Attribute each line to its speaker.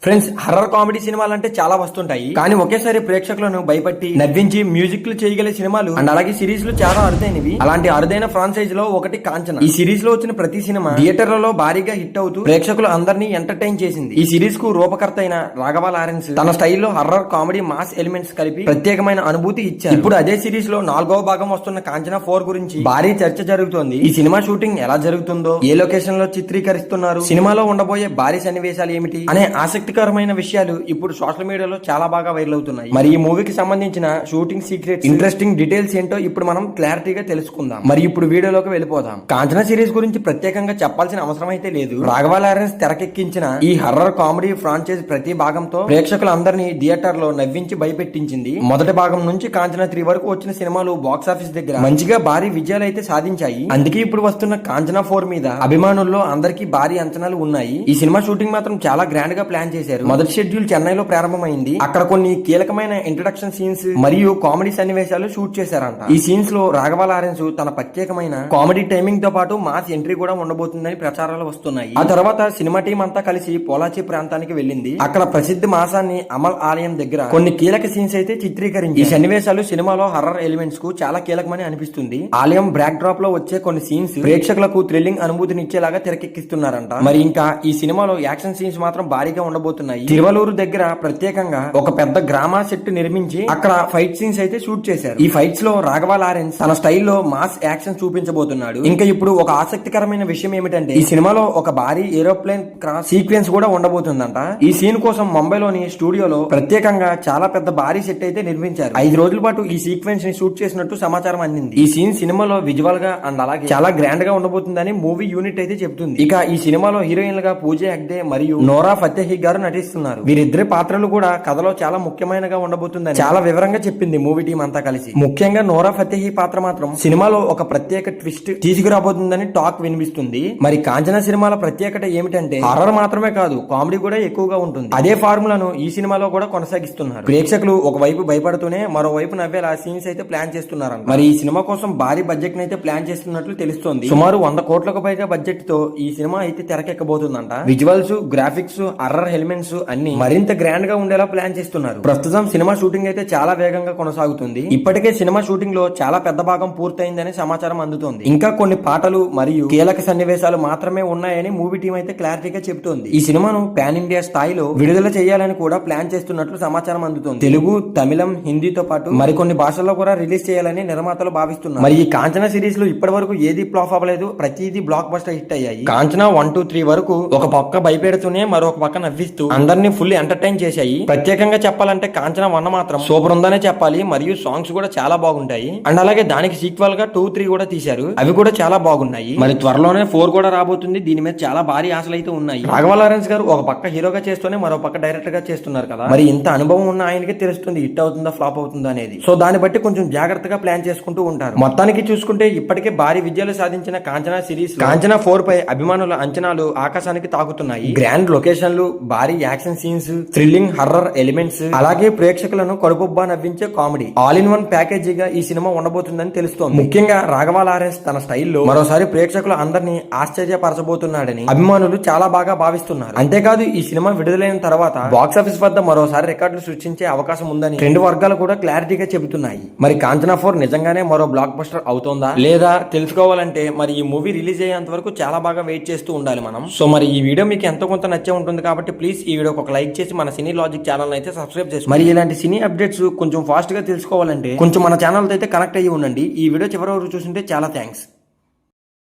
Speaker 1: Friends, horror comedy సినిమాలు అంటే చాలా వస్తుంటాయి. కానీ ఒకేసారి ప్రేక్షకులను భయపట్టి నవ్వించి మ్యూజిక్ లు చేయగల సినిమాలు అండ్ అలాగే సిరీస్ లు చాలా అరుదైనవి. అలాంటి అరుదైన ఫ్రాంచైజ్ లో ఒకటి కాంచన. ఈ సిరీస్ లో వచ్చిన ప్రతి సినిమా థియేటర్లలో భారీగా హిట్ అవుతూ ప్రేక్షకులు అందరినీ ఎంటర్టైన్ చేసింది. ఈ సిరీస్ కు రూపకర్త అయిన రాఘవ లారెన్స్ తన స్టైల్లో హర్రర్ కామెడీ మాస్ ఎలిమెంట్స్ కలిపి ప్రత్యేకమైన అనుభూతి ఇచ్చారు. ఇప్పుడు అదే సిరీస్ లో 4వ భాగం వస్తున్న కాంచన 4 గురించి భారీ చర్చ జరుగుతోంది. ఈ సినిమా షూటింగ్ ఎలా జరుగుతుందో, ఏ లొకేషన్ లో చిత్రీకరిస్తున్నారు, సినిమాలో ఉండబోయే భారీ సన్నివేశాలు ఏమిటి అనే ఆసక్తికరమైన విషయాలు ఇప్పుడు సోషల్ మీడియాలో చాలా బాగా వైరల్ అవుతున్నాయి. మరి ఈ మూవీకి సంబంధించిన షూటింగ్ సీక్రెట్స్, ఇంట్రెస్టింగ్ డీటెయిల్స్ ఏంటో ఇప్పుడు మనం క్లారిటీగా తెలుసుకుందాం. మరి ఇప్పుడు వీడియోలోకి వెళ్ళిపోదాం. కాంచన సిరీస్ గురించి ప్రత్యేకంగా చెప్పాల్సిన అవసరం అయితే లేదు. రాఘవ లారెన్స్ తెరకెక్కించిన ఈ హర్రర్ కామెడీ ఫ్రాంచైజ్ ప్రతి భాగంతో ప్రేక్షకులందరినీ థియేటర్ లో నవ్వించి భయపెట్టించింది. మొదటి భాగం నుంచి కాంచన 3 వరకు వచ్చిన సినిమాలు బాక్సాఫీస్ దగ్గర మంచిగా భారీ విజయాలు అయితే సాధించాయి. అందుకే ఇప్పుడు వస్తున్న కాంచన 4 మీద అభిమానుల్లో అందరికీ భారీ అంచనాలు ఉన్నాయి. ఈ సినిమా షూటింగ్ మాత్రం చాలా గ్రాండ్ గా ప్లాన్ చేశారు. మొదటి షెడ్యూల్ చెన్నైలో ప్రారంభమైంది. అక్కడ కొన్ని కీలకమైన ఇంట్రడక్షన్ సీన్స్ మరియు కామెడీ సన్నివేశాలు షూట్ చేశారంట. ఈ సీన్స్ లో రాఘవ లారెన్స్ తన ప్రత్యేకమైన కామెడీ టైమింగ్ తో పాటు మాస్ ఎంట్రీ కూడా ఉండబోతుందని ప్రచారాలు వస్తున్నాయి. ఆ తర్వాత సినిమా టీం అంతా కలిసి పోలాచి ప్రాంతానికి వెళ్ళింది. అక్కడ ప్రసిద్ధ మాసాన్ని అమల్ ఆలయం దగ్గర కొన్ని కీలక సీన్స్ అయితే చిత్రీకరించి ఈ సన్నివేశాలు సినిమాలో హర్రర్ ఎలిమెంట్స్ కు చాలా కీలకమని అనిపిస్తుంది. ఆలయం బ్యాక్ డ్రాప్ లో వచ్చే కొన్ని సీన్స్ ప్రేక్షకులకు థ్రిల్లింగ్ అనుభూతినిచ్చేలాగా తెరకెక్కిస్తున్నారంట. మరి ఇంకా ఈ సినిమాలో యాక్షన్ సీన్స్ మాత్రం భారీగా ఉండబోతున్నాయి. తిరువలూరు దగ్గర ప్రత్యేకంగా ఒక పెద్ద గ్రామ సెట్ నిర్మించి అక్కడ ఫైట్ సీన్స్ అయితే షూట్ చేశారు. ఈ ఫైట్స్ లో రాఘవ లారెన్స్ తన స్టైల్లో మాస్ యాక్షన్ చూపించబోతున్నాడు. ఇంకా ఇప్పుడు ఒక ఆసక్తికరమైన విషయం ఏమిటంటే ఈ సినిమాలో ఒక భారీ ఏరోప్లేన్ క్రాస్ సీక్వెన్స్ కూడా ఉండబోతుందంట. ఈ సీన్ కోసం ముంబైలోని స్టూడియోలో ప్రత్యేకంగా చాలా పెద్ద భారీ సెట్ అయితే నిర్మించారు. 5 రోజుల పాటు ఈ సీక్వెన్స్ ని షూట్ చేసినట్టు సమాచారం అందింది. ఈ సీన్ సినిమాలో విజువల్ గా అండ్ అలాగే చాలా గ్రాండ్ గా ఉండబోతుందని మూవీ యూనిట్ అయితే చెబుతుంది. ఇక ఈ సినిమాలో హీరోయిన్లుగా పూజా హెగ్డే మరియు నోరా ఫతేహి గారు నటిస్తున్నారు. వీరిద్దరి పాత్రలు కూడా కథలో చాలా ముఖ్యమైనగా ఉండబోతుందని చాలా వివరంగా చెప్పింది మూవీ టీం అంతా కలిసి. ముఖ్యంగా నోరా ఫతేహి పాత్ర మాత్రం సినిమాలో ఒక ప్రత్యేక ట్విస్ట్ తీసుకురాబోతుందని టాక్ వినిపిస్తుంది. మరి కాంచన సినిమాల ప్రత్యేకత ఏమిటంటే హారర్ మాత్రమే కాదు, కామెడీ కూడా ఎక్కువగా ఉంటుంది. అదే ఫార్ములాను ఈ సినిమాలో కూడా కొనసాగిస్తున్నారు. ప్రేక్షకులు ఒకవైపు భయపడుతూనే మరోవైపు నవ్వేలా సీన్స్ అయితే ప్లాన్ చేస్తున్నారంట. మరి ఈ సినిమా కోసం భారీ బడ్జెట్ అయితే ప్లాన్ చేస్తున్నట్లు తెలుస్తోంది. సుమారు 100 కోట్లకు పైగా బడ్జెట్ తో ఈ సినిమా అయితే తెరకెక్కబోతుందంట. విజువల్స్, గ్రాఫిక్స్, హర్రర్ ఎలిమెంట్స్ అన్ని మరింత గ్రాండ్ గా ఉండేలా ప్లాన్ చేస్తున్నారు. ప్రస్తుతం సినిమా షూటింగ్ అయితే చాలా వేగంగా కొనసాగుతుంది. ఇప్పటికే సినిమా షూటింగ్ లో చాలా పెద్ద భాగం పూర్తయిందని సమాచారం అందుతోంది. ఇంకా కొన్ని పాటలు మరియు కీలక సన్నివేశాలు మాత్రమే ఉన్నాయని మూవీ టీం అయితే క్లారిటీగా చెబుతోంది. ఈ సినిమాను పాన్ ఇండియా స్థాయిలో విడుదల చేయాలని కూడా ప్లాన్ చేస్తున్నట్లు సమాచారం అందుతోంది. తెలుగు, తమిళం, హిందీతో పాటు మరికొన్ని భాషల్లో కూడా రిలీజ్ చేయాలని నిర్మాతలు భావిస్తున్నారు. మరి ఈ కాంచన సిరీస్ లో ఇప్పటి వరకు ఏది ఫ్లాప్ అవ్వలేదు. ప్రతిదీ బ్లాక్ బస్టర్ హిట్ అయ్యాయి. కాంచన 1, 2, 3 వరకు ఒక పక్క భయపెడుతూనే మరొక పక్క నవ్విస్తూ అందరినీ ఫుల్ ఎంటర్టైన్ చేశాయి. ప్రత్యేకంగా చెప్పాలంటే కాంచన 1 మాత్రం సూపర్ ఉందనే చెప్పాలి. మరియు సాంగ్స్ కూడా చాలా బాగుంటాయి. అండ్ అలాగే దానికి సీక్వెల్ గా 2, 3 కూడా తీశారు. అవి కూడా చాలా బాగున్నాయి. మరి త్వరలోనే 4 కూడా రాబోతుంది. దీని మీద చాలా భారీ ఆశలు అయితే ఉన్నాయి. రాఘవ లారెన్స్ గారు ఒక పక్క హీరోగా చేస్తూనే మరో పక్క డైరెక్టర్ గా చేస్తున్నారు కదా. మరి ఇంత అనుభవం ఉన్న ఆయనకే తెలుస్తుంది హిట్ అవుతుందా ఫ్లాప్ అవుతుందా అనేది. సో దాన్ని బట్టి కొంచెం జాగ్రత్తగా ప్లాన్ చేసుకుంటూ ఉంటారు. మొత్తానికి చూసుకుంటే ఇప్పటికే భారీ విజయాలు సాధించిన కాంచన సిరీస్ కాంచన 4 పై అభిమానుల అంచనాలు ఆకాశానికి తాకుతున్నాయి. గ్రాండ్ లొకేషన్లు, భారీ action scenes, thrilling horror elements, అలాగే ప్రేక్షకులను కడుపుబ్బా నవ్వించే కామెడీ ఆల్ ఇన్ వన్ ప్యాకేజీగా ఈ సినిమా ఉండబోతుందని తెలుస్తోంది. ముఖ్యంగా రాఘవ లారెన్స్ తన స్టైల్లో మరోసారి ప్రేక్షకులు అందరినీ ఆశ్చర్యపరచబోతున్నాడని అభిమానులు చాలా బాగా భావిస్తున్నారు. అంతేకాదు ఈ సినిమా విడుదలైన తర్వాత బాక్సాఫీస్ వద్ద మరోసారి రికార్డులు సృష్టించే అవకాశం ఉందని 2 వర్గాలు కూడా క్లారిటీగా చెబుతున్నాయి. మరి కాంచన 4 నిజంగానే మరో బ్లాక్ బస్టర్ అవుతుందా లేదా తెలుసుకోవాలంటే మరి ఈ మూవీ రిలీజ్ అయ్యేంత వరకు చాలా బాగా వెయిట్ చేస్తూ ఉండాలి మనం. సో మరి ఈ వీడియో మీకు ఎంతో కొంత నచ్చే ఉంటుంది కాబట్టి ప్లీజ్ ఈ వీడియోకి ఒక లైక్ చేసి మన సినీ లాజిక్ ఛానల్ అయితే సబ్స్క్రైబ్ చేసి మరి ఇలాంటి సినీ అప్డేట్స్ కొంచెం ఫాస్ట్ గా తెలుసుకోవాలంటే కొంచెం మన ఛానల్ అయితే కనెక్ట్ అయ్యి ఉండండి. ఈ వీడియో చివరి వరకు చూస్తుంటే చాలా థ్యాంక్స్.